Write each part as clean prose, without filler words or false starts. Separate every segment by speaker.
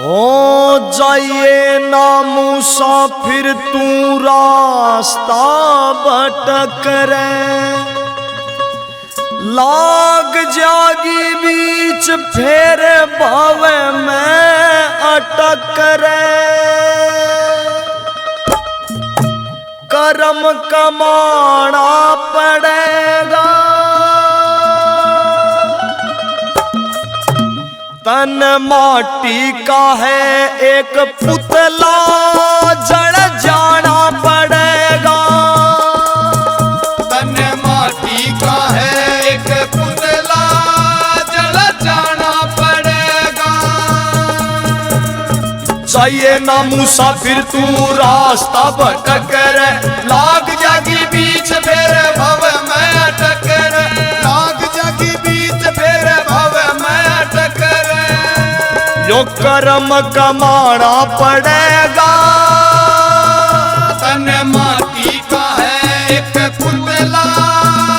Speaker 1: हो जाइए ना मुसाफिर तू रास्ता भटक रे, लाग जागी बीच फेर भावे में अटक रे। कर्म कमाना पड़ेगा, तन माटी का है एक पुतला जड़ जाना पड़ेगा।
Speaker 2: तन माटी का है एक पुतला जड़ जाना पड़ेगा।
Speaker 1: चाहिए ना मुसाफिर तू रास्ता भटक रे, लाग जागी बीच फेर भव में अटक रे।
Speaker 2: लाग जागी बीच फेर भव में अटक रे।
Speaker 1: यो कर्म कमाना पड़ेगा,
Speaker 2: तन माटी का है एक पुतला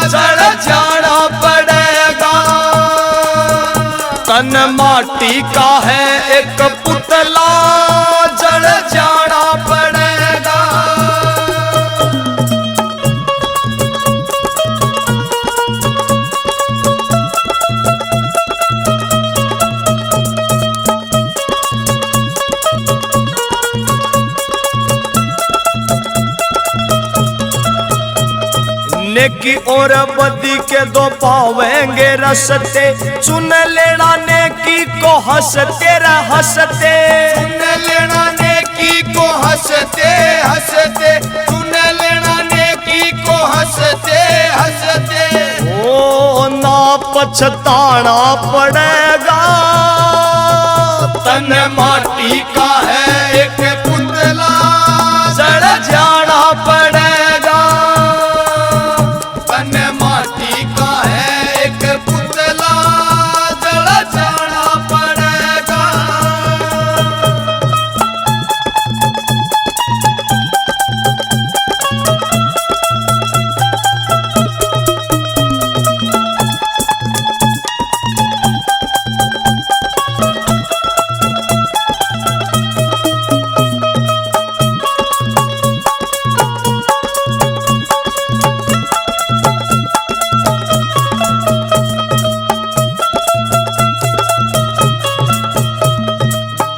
Speaker 1: जड़ जाना पड़ेगा। तन माटी का है एक पुतला जड़ जाना पड़ेगा। नेकी और बदी के दो पावेंगे रसते, चुन लेना नेकी को हंसते रे हंसते।
Speaker 2: चुन लेना नेकी को हंसते हंसते, चुन लेना नेकी को हंसते हंसते।
Speaker 1: ओ ना पछताना पड़ेगा,
Speaker 2: तन माटी का है एक पुतला
Speaker 1: जड़ जाना पड़ेगा।
Speaker 2: तन माटी का है एक पुतला जड़ जाना पड़ेगा।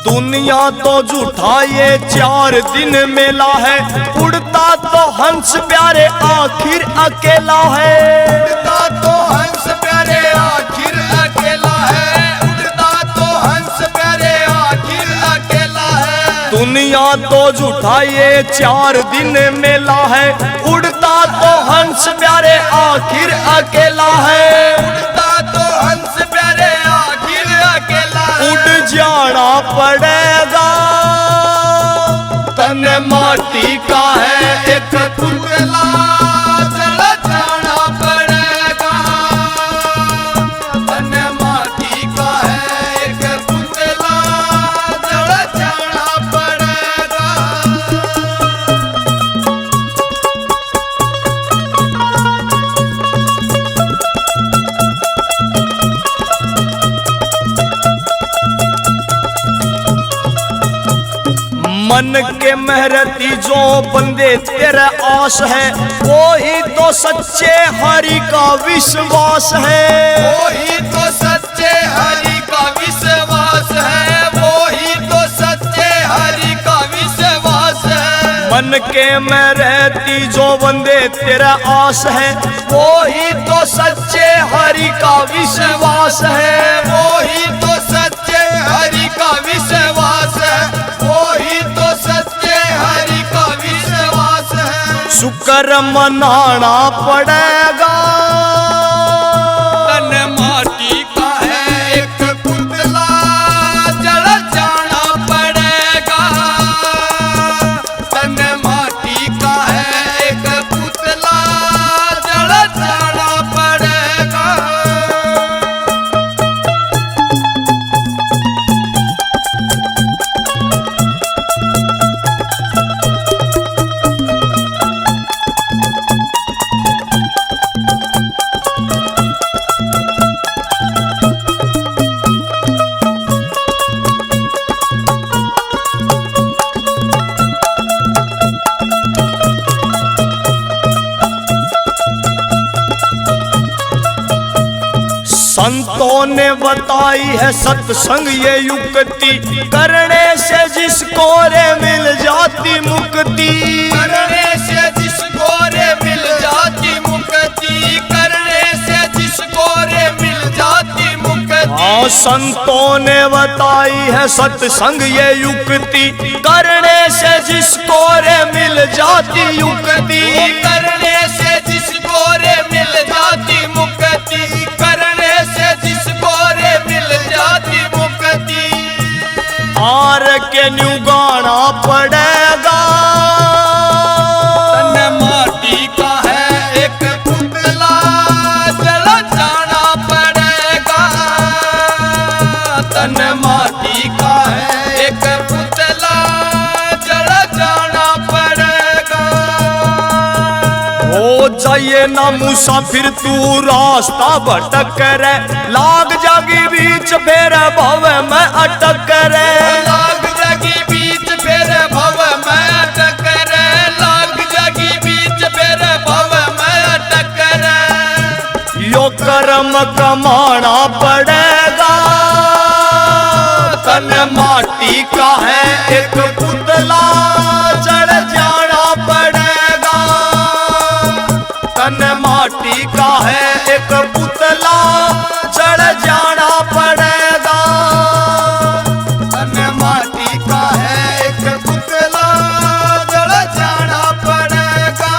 Speaker 1: दुनिया तो झूठा ये 4 दिन मेला है, उड़ता तो हंस प्यारे आखिर अकेला है।
Speaker 2: उड़ता तो हंस प्यारे आखिर अकेला है, उड़ता तो हंस प्यारे आखिर अकेला है।
Speaker 1: दुनिया तो झूठा ये 4 दिन मेला है, उड़ता तो हंस प्यारे आखिर अकेला है।
Speaker 2: उड़ता तो हंस प्यारे आखिर अकेला है।
Speaker 1: उड़ जाना पड़ेगा,
Speaker 2: तन माटी का है एक पुतला जड़ जाना पड़ेगा। तन माटी का है एक पुतला जड़ जाना पड़ेगा।
Speaker 1: मन के मेहरती जो बंदे तेरे आस है, वो ही तो सच्चे हरि का विश्वास है।
Speaker 2: वो ही तो सच्चे हरि का विश्वास है, वो ही तो सच्चे हरि का विश्वास है।
Speaker 1: मन के मेहरती जो बंदे तेरा आस है, वो ही तो सच्चे हरि का विश्वास है।
Speaker 2: वो ही तो सच्चे हरि का विश्वास है, वो ही तो सच्चे हरि का विश्वास है।
Speaker 1: शुक्र मनाना पड़ेगा,
Speaker 2: तन माटी का है एक पुतला जड़ जाना पड़ेगा। तन माटी का है एक पुतला जड़ जाना पड़ेगा।
Speaker 1: ने बताई है सत्संग ये युक्ति, करने से जिसको रे मिल जाती मुक्ति।
Speaker 2: करने से जिसको रे मिल जाती मुक्ति, करने से जिसको रे मिल जाती मुक्ति।
Speaker 1: हाँ, संतों ने बताई है सत्संग ये युक्ति, करने से जिसको रे मिल जाती युक्ति।
Speaker 2: करने से जिसको रे मिल जाती मुक्ति, करने से जिसको रे मिल जाती मुक्ति।
Speaker 1: आर के न्यू गाना पड़ेगा,
Speaker 2: तन माटी का है एक पुतला, जल जाना पड़ेगा। तन माटी का है एक पुतला, जल जाना पड़ेगा।
Speaker 1: हो जाइए ना मुसाफिर तू रास्ता भटक रे, लाग जागी बीच फेर भव में अटक रे।
Speaker 2: लाग जागी बीच फेर भव में अटक रे, लाग जागी बीच फेर भव में अटक रे।
Speaker 1: यो कर्म कमाना पड़ेगा,
Speaker 2: तन माटी का है एक
Speaker 1: पुतला चढ़ जाना पड़ेगा। तन माटी का है एक पुतला चढ़ जाना पड़ेगा।
Speaker 2: तन माटी का है एक पुतला, जल जाना पड़ेगा।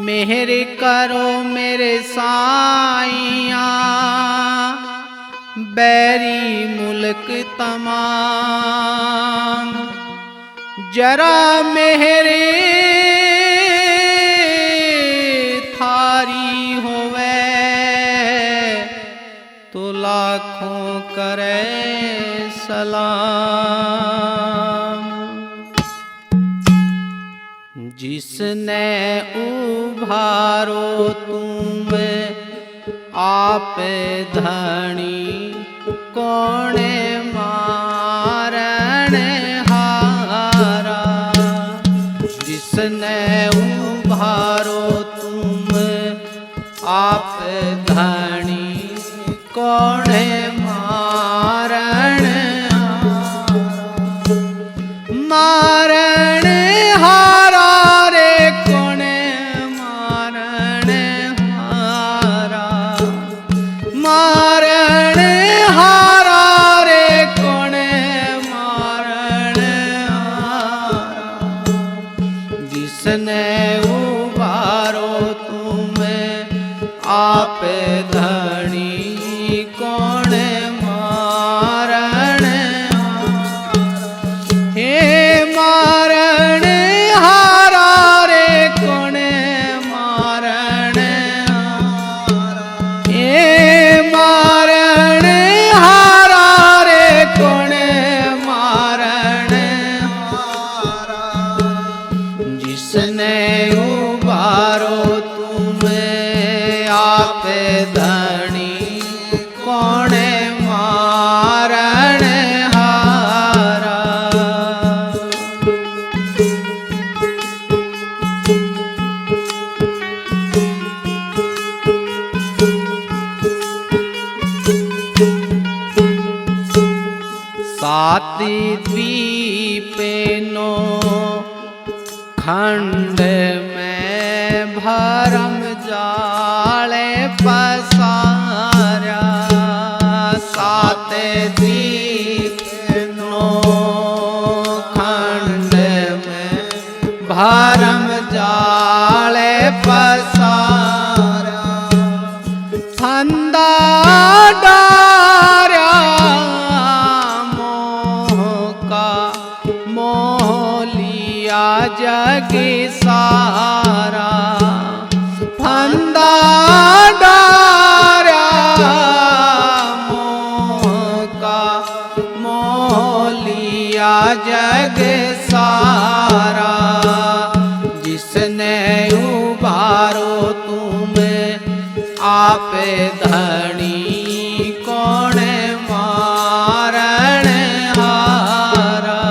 Speaker 3: मेहर करो मेरे साईया, बैरी मुल्क तमाम। जरा मेहरे थारी होवे, तो लाखों करे सलाम। जिसने उभारो तुम आप धनी, कोणे मारण हारा। जिसने उभारो तुम आप धनी, कोणे मारण मारण हारा रे, कोणे मारण हारा। मारण हारा रे, कोणे मारण हारा। जिसने उबारो तुम आप धनी, कोणे मारण हे मारण हारा रे, कोणे मारण हारा। हे मारण हारा रे, कोणे मारण हारा। जिसने उबारो तुम आप धनी, कोणे मारण हारा। साती द्वीपे नो खंड में भरम जाले पसारा। सात द्वीप नो खंड में भरम जाले पसारा। फंदा डार्या मोह का, मोह लिया जग सारा। फंदा डार्या मोह का, मोह लिया जग सारा। जिसने उबारो तुम आप धनी, कोणे मारण हारा।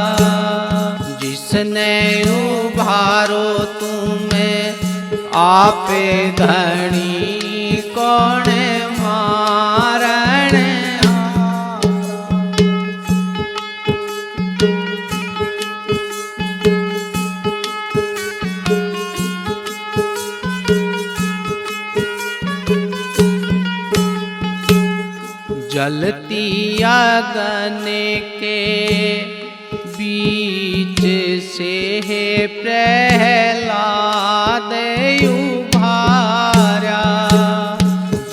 Speaker 3: जिसने उबारो तुम आपे धणी कोण मारण जलती अगन के बीच से है प्रहलाद उभारा।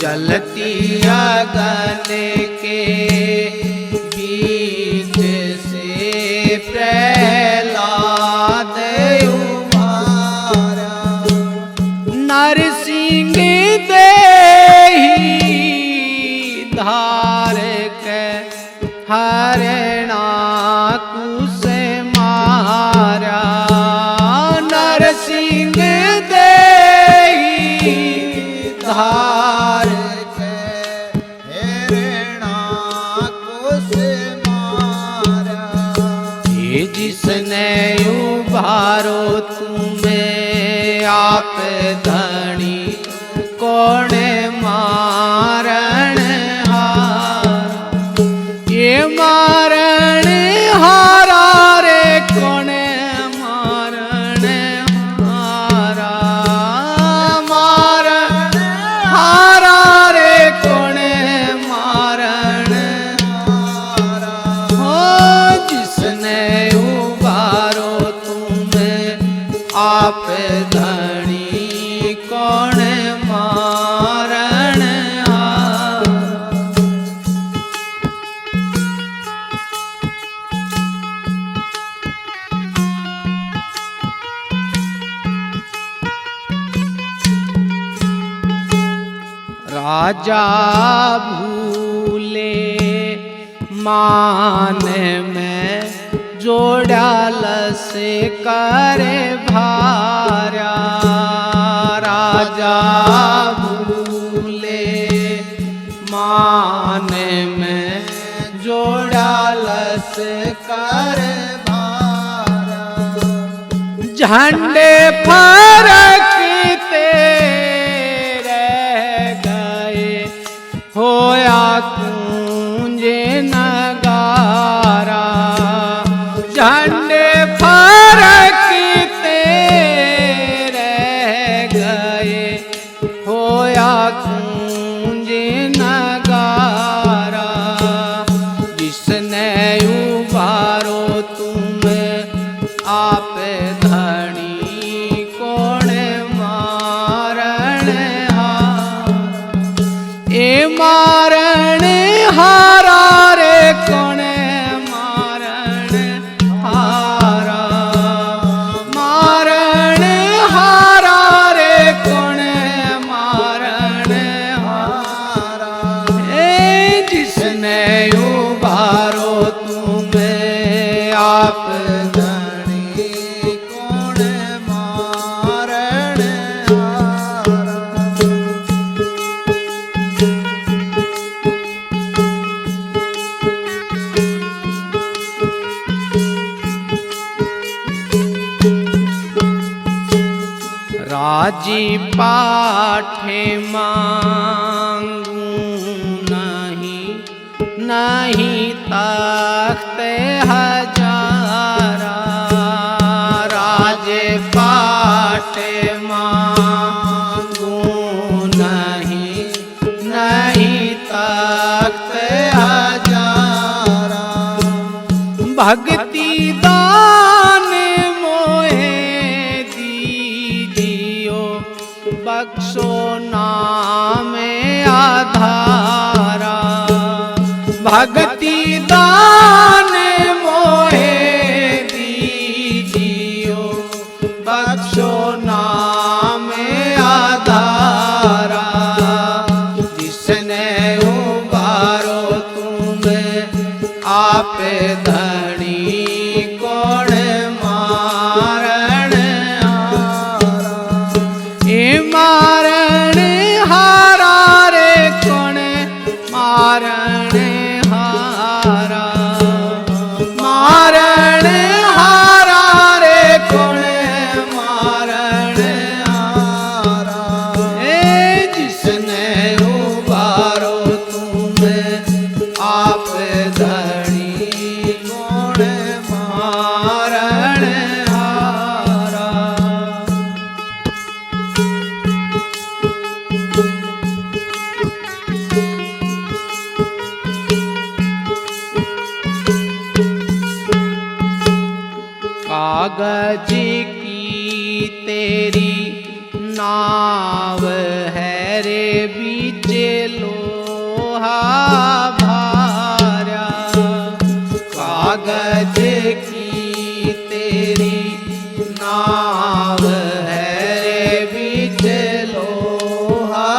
Speaker 3: जलती अगन के बीच से प्रहलाद उभारा। नरसिंह देहि धार के हरणा कुश मारा। नरसिंह देहि धार के हरणा कुश मारा। ये जिसने उभारो तुम्हें आप धनी कौन मारण ये मारण हारा रे कौन मारण हारा। मारण हारा रे कौन मारण हारा। हो जिसने उबारो तुम्हें आप धनी कौन मारण हारा। राजा भूले मान में जोड़ाल से करे भारा। राजा भूले मान में जोड़ाल से करे भारा। झंडे फरकते होया कुंजे नगारा। झंडे फरकते रह गए होया कुंजे नगारा। जिसने उबारो तुम आप धनी कौन मारण ए मारण हारा रे कौन मारण हारा। मारण हारा रे कौन मारण हारा। ए जिसने उबारो तुम्हें आप धनी कौन मारण हारा। राजी पाठे मांगू नहीं नहीं तख्त हजारा। राजे पाठे मांगू नहीं नहीं तख्त हजारा। भक्ति दान मोहे बख्शो नाम आधारा। भक्ति दान मोहे दीजियो बख्शो नाम आधारा। जिसने उबारो तुम्हें आप धनी कौन मारण हारा। ए मारण हारा रे कौन मारण हारा। मारण हारा रे कौन मारण हारा। कागज की तेरी नाव है रे बीचे लोहा भारा, कागज की तेरी नाव है रे बीचे लोहा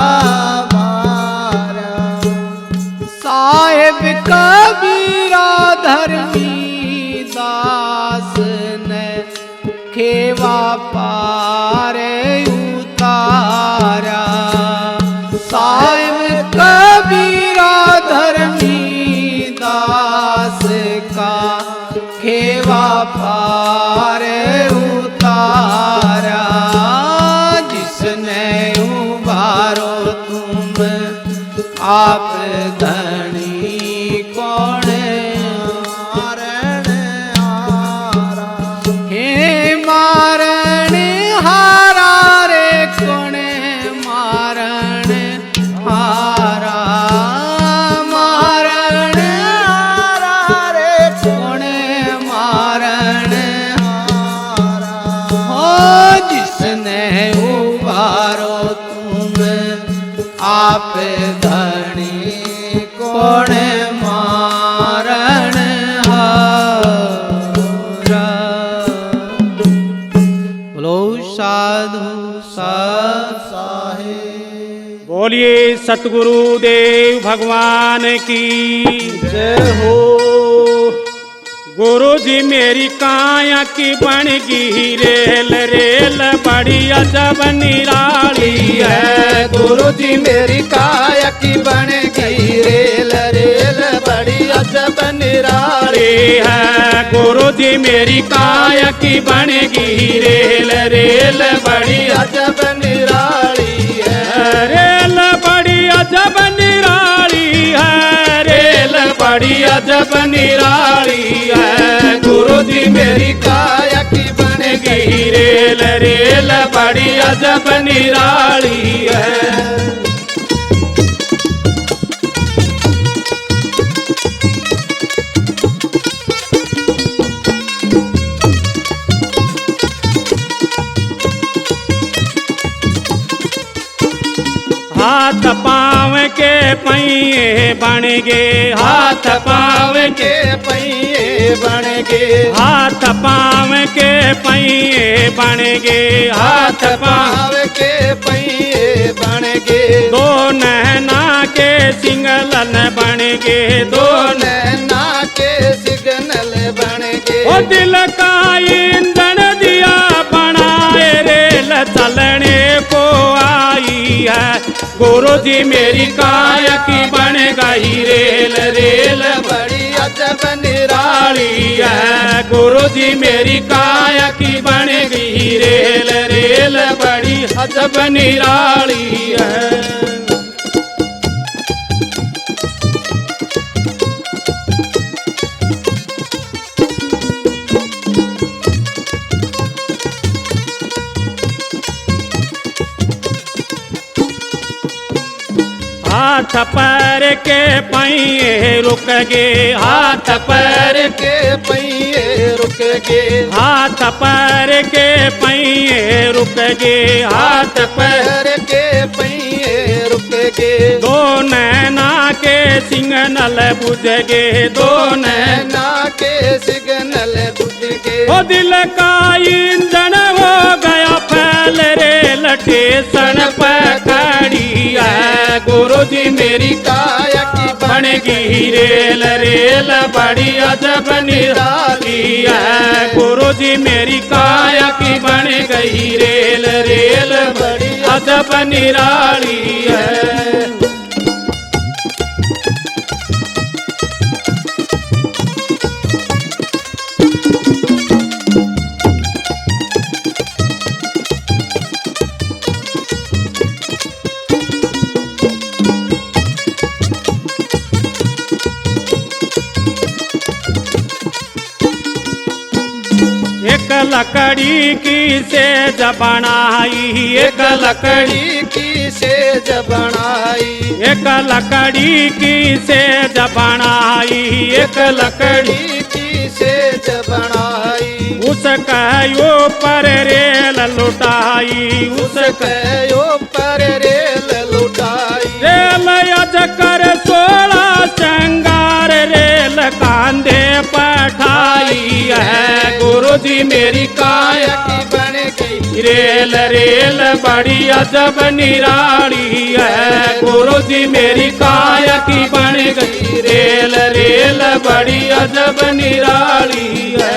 Speaker 3: भारा। साहेब कबीरा धर्मी दास ने खेवा पारे उतारा, साहिब कबीरा धर्मी दास का खेवा पारे उतारा। जिसने उबारो तुम आप धनी कौन मारण हारा, हे मारण हारा रे कौन मारण हारा, मारण हारा रे कौन मारण हारा। हो जिसने उबारो तुम आप धनी कौन मारण हारा। बोलो साधु साहेब।
Speaker 4: बोलिए सतगुरु देव भगवान की
Speaker 1: जय हो।
Speaker 4: गुरु जी मेरी काया की बन गई रेल, रेल बड़ी अजब निराली है।
Speaker 2: गुरु जी मेरी काया की बन गई रेल, रेल बड़ी अजब निराली
Speaker 4: है। गुरु जी मेरी काया की बन गई रेल, रेल बड़ी
Speaker 2: अजब निराली है।
Speaker 4: रेल बड़ी अजब निराली है, रेल बड़ी अजब निराली है। गुरु जी मेरी
Speaker 2: काया की बन
Speaker 4: गई रेल, रेल बड़ी अजब निराली है। हाथ पाँव के पहिए बन गे, हाथ पाँव
Speaker 2: के पहिए बन गे,
Speaker 4: हाथ पाँव के पहिए बन गे, हाथ पाँव
Speaker 2: पाव के पहिए बन गे।
Speaker 4: दो नैना के सिंगलन बन गे, दो
Speaker 2: नैना के सिग्नल बन गे।
Speaker 4: ओ दिल का ईंधन दिया बनाए रेल चलने को आई है। गुरु जी मेरी काया की बन गई रेल, रेल
Speaker 2: बड़ी अजब निराली
Speaker 4: है। गुरु जी मेरी काया की बन गई रेल, रेल बड़ी अजब निराली है। हाथ पैर के पहिए रुक गे, हाथ पैर
Speaker 2: के पहिए रुक गे,
Speaker 4: हाथ पैर के पहिए रुक गे, हाथ पैर
Speaker 2: पैर के पहिए रुक गे।
Speaker 4: दो नैना के सिग्नल बुझ गे, दो
Speaker 2: नैना के सिग्नल बुझ गे।
Speaker 4: ओ दिल का ईंधन हो गया फैल रेल स्टेशन पर खड़ी है। गुरु जी मेरी
Speaker 2: काया की
Speaker 4: बन गई रेल, रेल बड़ी अजब निराली है। गुरु जी मेरी काया की बन गई रेल, रेल बड़ी अजब निराली है। एक लकड़ी की सेज बनाई, एक
Speaker 2: लकड़ी की सेज बनाई,
Speaker 4: एक लकड़ी की सेज बनाई, एक लकड़ी
Speaker 2: की सेज बनाई।
Speaker 4: उसका ऊपर रेल लुटाई, उसका
Speaker 2: ऊपर रेल लुटाई।
Speaker 4: रेल अज कर 16 श्रृंगार रेल कांधे पठाई है। गुरु जी मेरी काया
Speaker 2: की बन गई
Speaker 4: रेल रेल बड़ी अजब निराली है। गुरु जी मेरी काया की बन गई रेल रेल बड़ी अजब निराली है।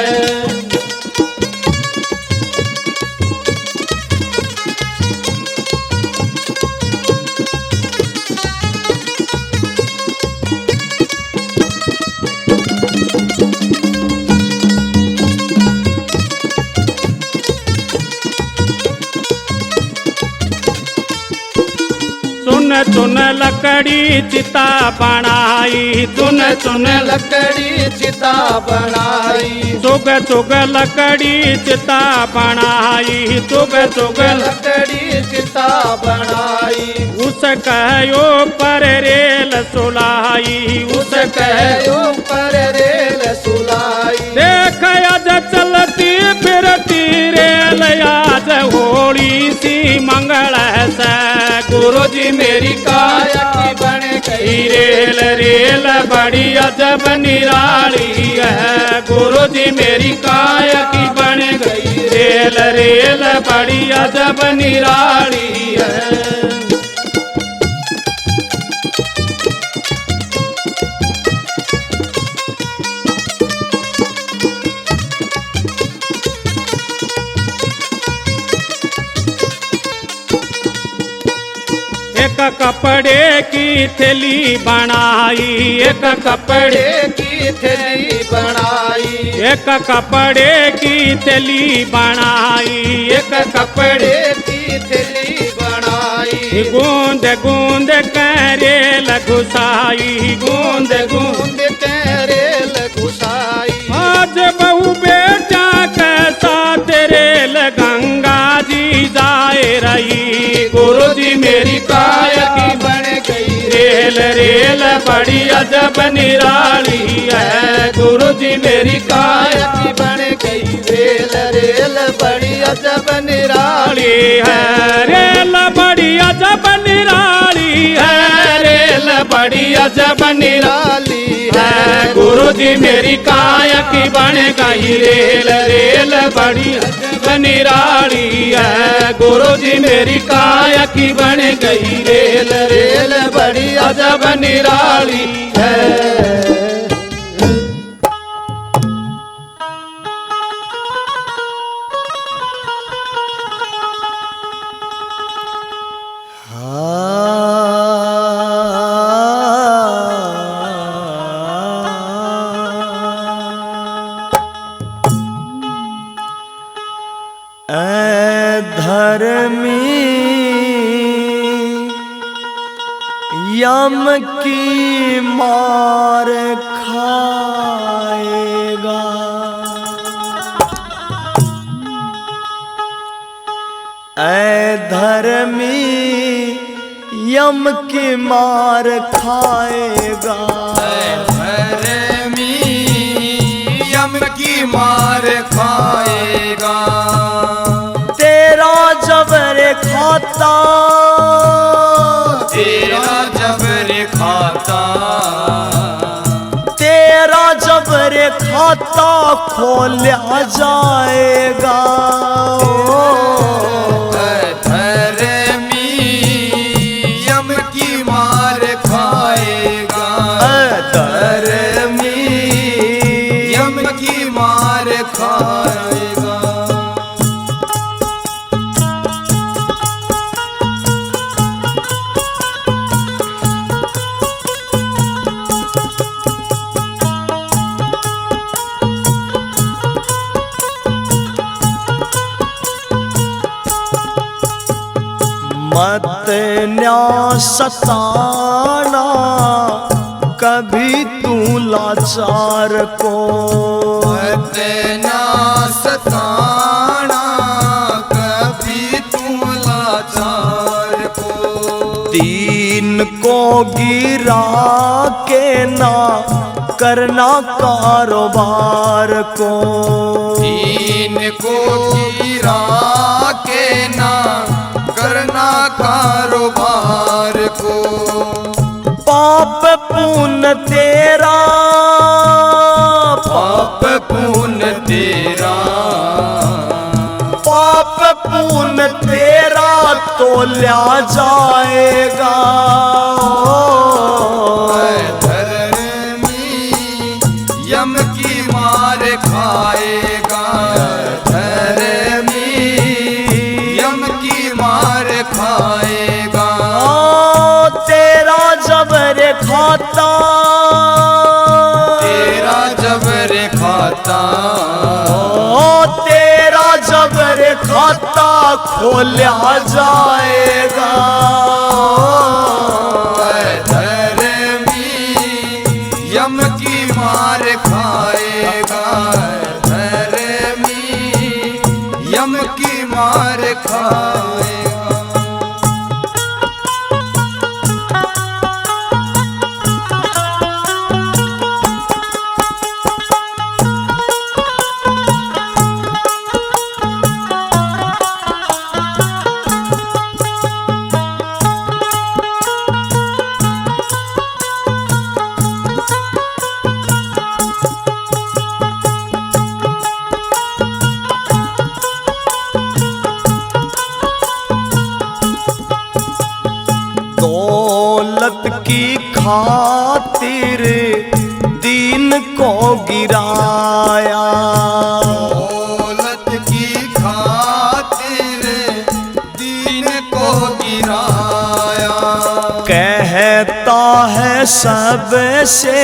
Speaker 4: चुन चुन लकड़ी चिता बनाई, चुन चुन
Speaker 2: लकड़ी चिता बनाई।
Speaker 4: चुग चुग लकड़ी चिता बनाई, चुग चुग
Speaker 2: लकड़ी चिता बनाई।
Speaker 4: उसका ऊपर रेल सुलाई, उसका
Speaker 2: ऊपर रेल सुलाई।
Speaker 4: देख आज चलती फिरती रेल आज होली सी मंगल से। गुरु जी मेरी काया
Speaker 2: की बन गई
Speaker 4: रेल रेल बड़ी अजब निराली है। गुरु जी मेरी काया की बन गई रेल रेल बड़ी अजब निराली है। एक कपड़े की थैली बनाई, एक कपड़े
Speaker 2: की थैली बनाई।
Speaker 4: एक कपड़े की थैली बनाई, एक कपड़े
Speaker 2: की थैली बनाई।
Speaker 4: गूंद गूंद करेल घुसाई, गूंद गूंद
Speaker 2: रेल घुसाई।
Speaker 4: आज बहु बेटा के साथ रेल गंगा जी जाए रही। गुरु जी मेरी काया की
Speaker 2: बन गई
Speaker 4: रेल रेल बड़ी अजब निराली है। गुरु जी मेरी काया
Speaker 2: की बन गई रेल रेल बड़ी अजब निराली
Speaker 4: है। रेल बड़ी अजब निराली है, रेल बड़ी अजब निराली है। गुरु जी मेरी काया की बन गई रेल रेल बड़ी अजब निराली है। गुरु जी मेरी काया की बन गई रेल रेल बड़ी अजब निराली है।
Speaker 1: धर्मी यम की मार खाएगा, ऐ धर्मी यम की मार खाएगा।
Speaker 2: धर्मी यम की मार खाएगा।
Speaker 1: तेरा जबर खाता,
Speaker 2: तेरा जबर खाता।
Speaker 1: तेरा जबर खाता खोला जाएगा।
Speaker 2: धर्मी यम की मार खाएगा।
Speaker 1: धर्मी
Speaker 2: यम की मार खाएगा।
Speaker 1: मत न्या सताना कभी तू लाचार को।
Speaker 2: मत ना सताना कभी तू लाचार को।
Speaker 1: दीन को गिरा के ना करना कारोबार को।
Speaker 2: दीन को गिरा के ना करना कारोबार को।
Speaker 1: पाप पुण्य तेरा,
Speaker 2: पाप पुण्य तेरा,
Speaker 1: पाप पुण्य तेरा तो लिया जाएगा।
Speaker 2: धर्मी यम की मार खाएगा। धर्मी यम की मार खाएगा।
Speaker 1: तेरा जबर खाता,
Speaker 2: तेरा जबर खाता,
Speaker 1: तेरा जबर खाता खोला जाएगा।
Speaker 2: धर्मी यम की मार खाएगा। धर्मी यम की मार खाएगा।
Speaker 1: दौलत की खातिर दीन को गिराया।
Speaker 2: दौलत की खातिर दीन को गिराया।
Speaker 1: कहता है सबसे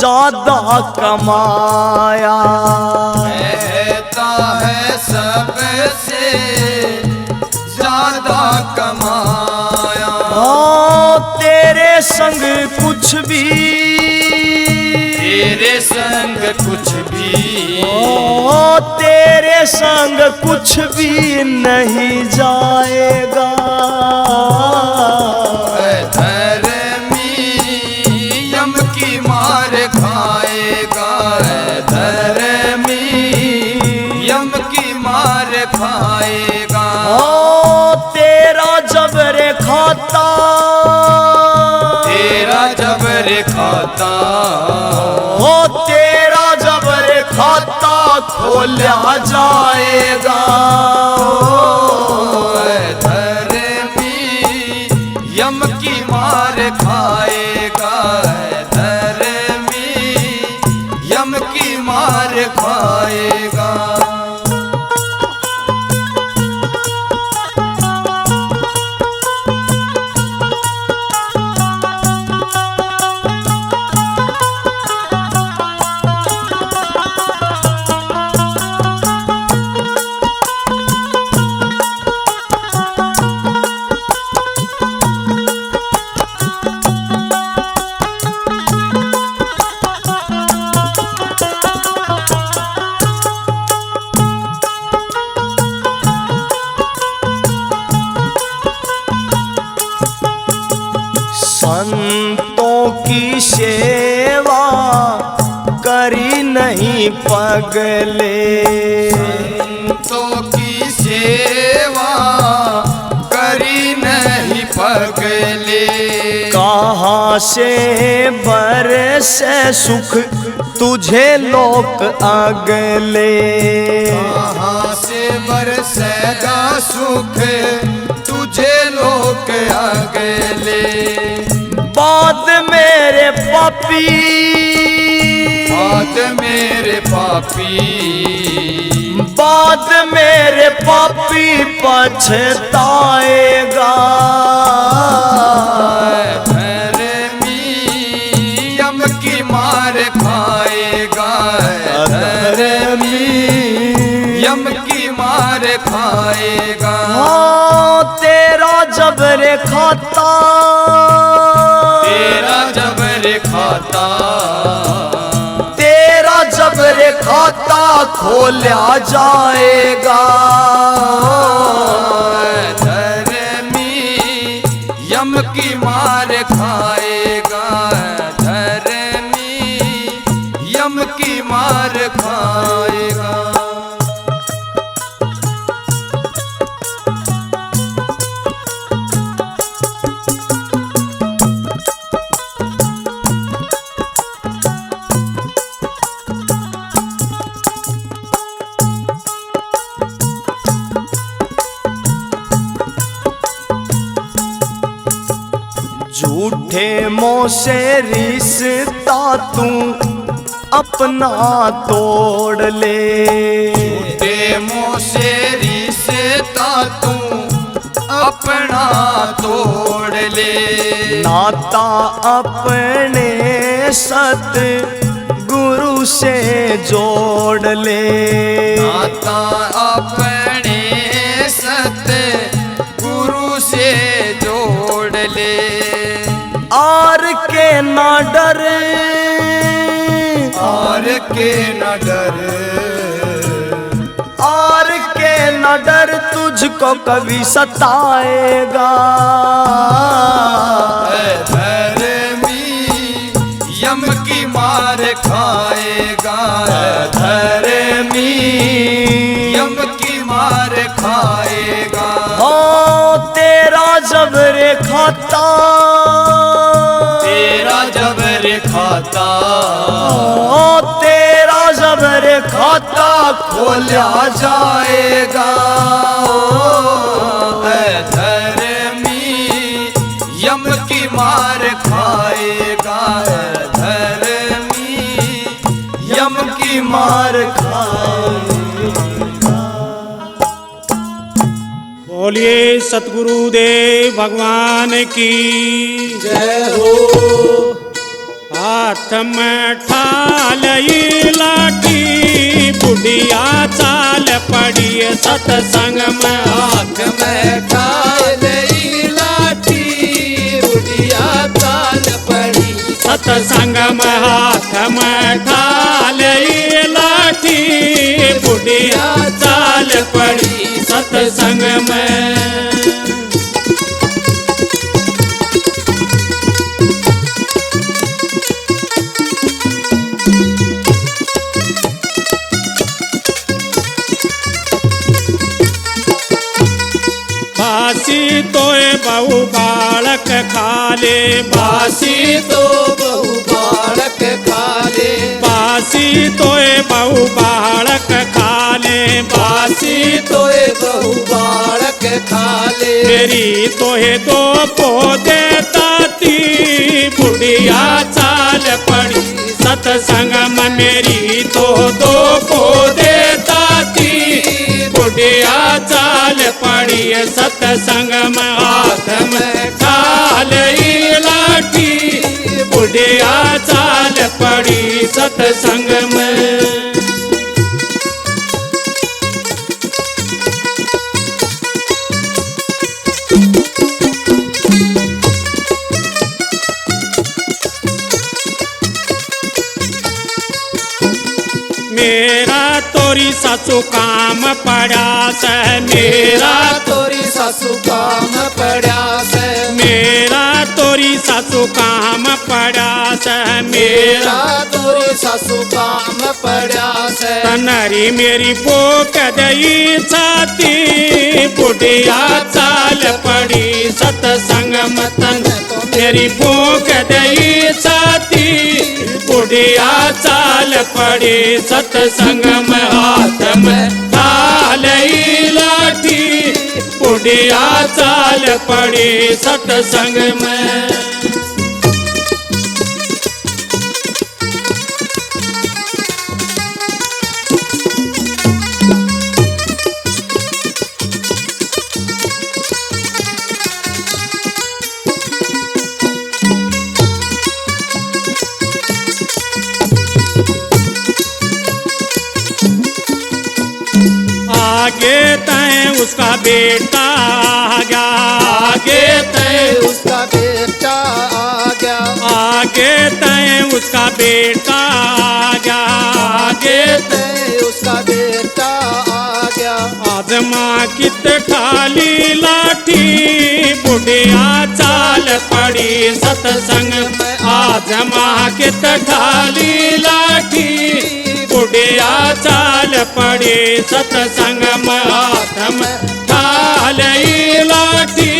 Speaker 1: ज्यादा कमाया।
Speaker 2: कहता है सबसे ज्यादा कमाया।
Speaker 1: तेरे संग कुछ भी,
Speaker 2: तेरे संग कुछ भी,
Speaker 1: तेरे संग कुछ भी नहीं जाएगा।
Speaker 2: धर्मी यम की मार खाएगा। धर्मी यम की मार खाएगा।
Speaker 1: तेरा जबर खाता,
Speaker 2: तेरा जबर खाता,
Speaker 1: तेरा जबर खाता खोला जाएगा।
Speaker 2: धर्मी यम की मार खाएगा। धर्मी यम की मार खाएगा।
Speaker 1: संतों की सेवा करी नहीं पगले।
Speaker 2: संतों की सेवा करी नहीं पगले।
Speaker 1: कहाँ से बरसे सुख तुझे लोक अगले।
Speaker 2: कहाँ से बरसेगा सुख तुझे लोक अगले।
Speaker 1: बाद मेरे पापी,
Speaker 2: बाद मेरे पापी,
Speaker 1: बाद मेरे पापी पछताएगा।
Speaker 2: धर्मी यम की मार खाएगा। धर्मी यम की मार खाएगा।
Speaker 1: तेरा जबर खाता,
Speaker 2: तेरा जबर खाता,
Speaker 1: तेरा जबर खाता खोला जाएगा।
Speaker 2: धर्मी यम की मार खाएगा। धर्मी
Speaker 1: झूठे मोह से रिश्ता तू अपना तोड़ ले।
Speaker 2: झूठे मोह से रिश्ता तू अपना तोड़ ले।
Speaker 1: नाता अपने सत गुरु से जोड़ ले।
Speaker 2: नाता अपने सत गुरु से जोड़ ले।
Speaker 1: आर के ना डर,
Speaker 2: आर के न डर,
Speaker 1: आर के न डर तुझको कभी सताएगा।
Speaker 2: धर्मी यम की मार खाएगा। धर्मी यम की मार खाएगा।
Speaker 1: हाँ तेरा जबर खाता,
Speaker 2: तेरा जबर खाता।
Speaker 1: हाँ तेरा जबर खाता खोला
Speaker 2: जाएगा। धर्मी यम की मार खाएगा। धर्मी यम की मार खाएगा।
Speaker 4: बोलिए सतगुरुदेव भगवान की
Speaker 2: जय हो।
Speaker 4: हाथ में ठालई लाठी बुढ़िया चाल पड़ी सतसंग में।
Speaker 2: हाथ में ठालई लाठी बुढ़िया चाल पड़ी
Speaker 4: सतसंग में। हाथ में ठालई लाठी बुढ़िया चाल पड़ी सतसंग में। बासी तोए बहु बालक खाले।
Speaker 2: बासी तो बहु बालक खाले।
Speaker 4: बासी तोए बहु बालक खाले।
Speaker 2: बासी तोए बहु बालक खाले।
Speaker 4: मेरी तोहे दो पौधे ताती बुढ़िया चाल पड़ी सतसंग में। मेरी तो दो पौधे ताती बुढ़िया चाल पड़ी सतसंग में। हाथ में ठालई लाठी बुढ़िया चाल पड़ी सतसंग में। मेरा तोरी सासू काम पड़ा से। मेरा
Speaker 2: तोरी सासू काम पड़ा से।
Speaker 4: मेरा तोरी सासू काम पड़ा से। मेरा
Speaker 2: तोरी सासू काम पड़ा से।
Speaker 4: तनरी मेरी पोक दई छाती बुढ़िया चाल पड़ी सतसंग में। तन मेरी पोक दई छाती बुढ़िया चाल पड़ी सतसंग में। हाथ में ठालई लाठी बुढ़िया चाल पड़ी सतसंग में। आगे तय उसका बेटा आ गया। आगे तय
Speaker 2: उसका बेटा आ गया।
Speaker 4: आगे तय उसका बेटा आ गया। आगे
Speaker 2: ते उसका बेटा आ गया।
Speaker 4: आज माँ कित ठाली लाठी बुढ़िया चाल पड़ी सतसंग में। आज माँ कित ठाली लाठी बुढ़िया चाल पड़ी सतसंग में। हाथ में ठालई लाठी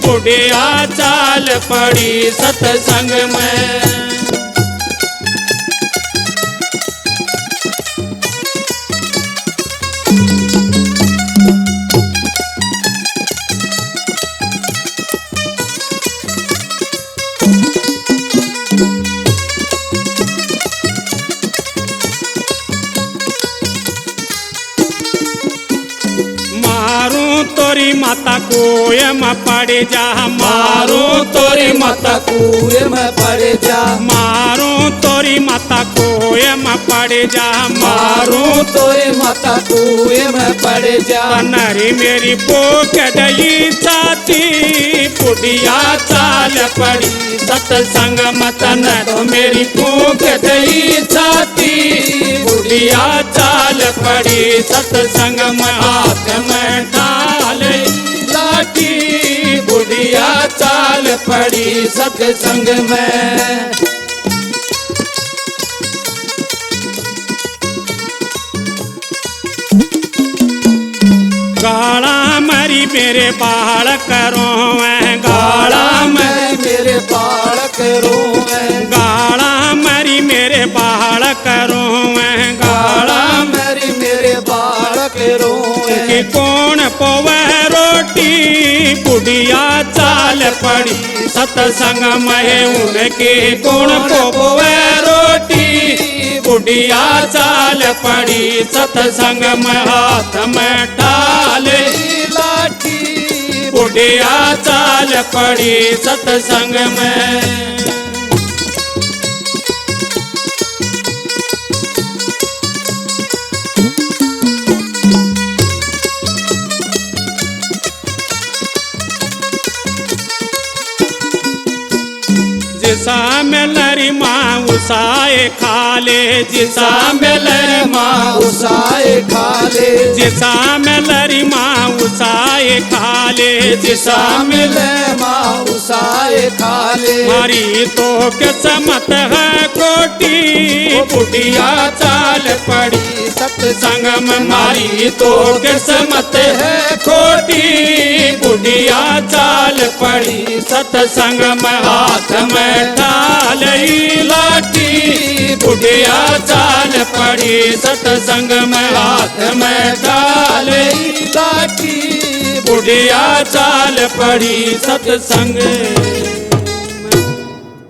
Speaker 4: बुढ़िया चाल पड़ी सतसंग में। माता कुएं में पड़ जा,
Speaker 2: मारूं तोरी माता कुएं में पड़ जा,
Speaker 4: मारूं तोरी माता कुएं में पड़ जा,
Speaker 2: मारूं तोरी माता कुएं में पड़ जा।
Speaker 4: नरी मेरी पोक डली छाती, बुढ़िया चाल पड़ी सत्संग मत न तो मेरी पोक डली छाती, बुढ़िया चाल पड़ी सत्संग में हाथ में डाल लाठी, बुढ़िया चाल पड़ी
Speaker 2: सत्संग में।
Speaker 4: गाड़ा मरी मेरे बाल करो गाड़ा
Speaker 2: मेरे बालक रोवे,
Speaker 4: गाड़ा मरी मेरे बाल करो गाड़ा
Speaker 2: मेरे बालक रोवे।
Speaker 4: कि कौन पोवे रोटी, बुढ़िया चाल पड़ी सत्संग में उनके कौन पोवे रोटी, बुढ़िया चाल पड़ी सत्संग में हाथ में डाल
Speaker 2: लाठी,
Speaker 4: बुढ़िया चाल पड़ी सत्संग में। जिसा में लरी माँ उसाए खाले, जिसा में लरी
Speaker 2: माँ उसाए खाले,
Speaker 4: जिसा में लरी माँ उसाए खाले,
Speaker 2: जिसा मिले माँ उसाए खाले।
Speaker 4: मारी तो किस्मत है कोटी, बुढ़िया चाल पड़ी सत्संग में, मारी तो किस्मत है कोटी, बुढ़िया चाल पड़ी सत्संग में हाथ में डाल लाठी, बुढ़िया चाल पड़ी सत्संग में हाथ में डाल लाठी, बुढ़िया चाल पड़ी सत्संग।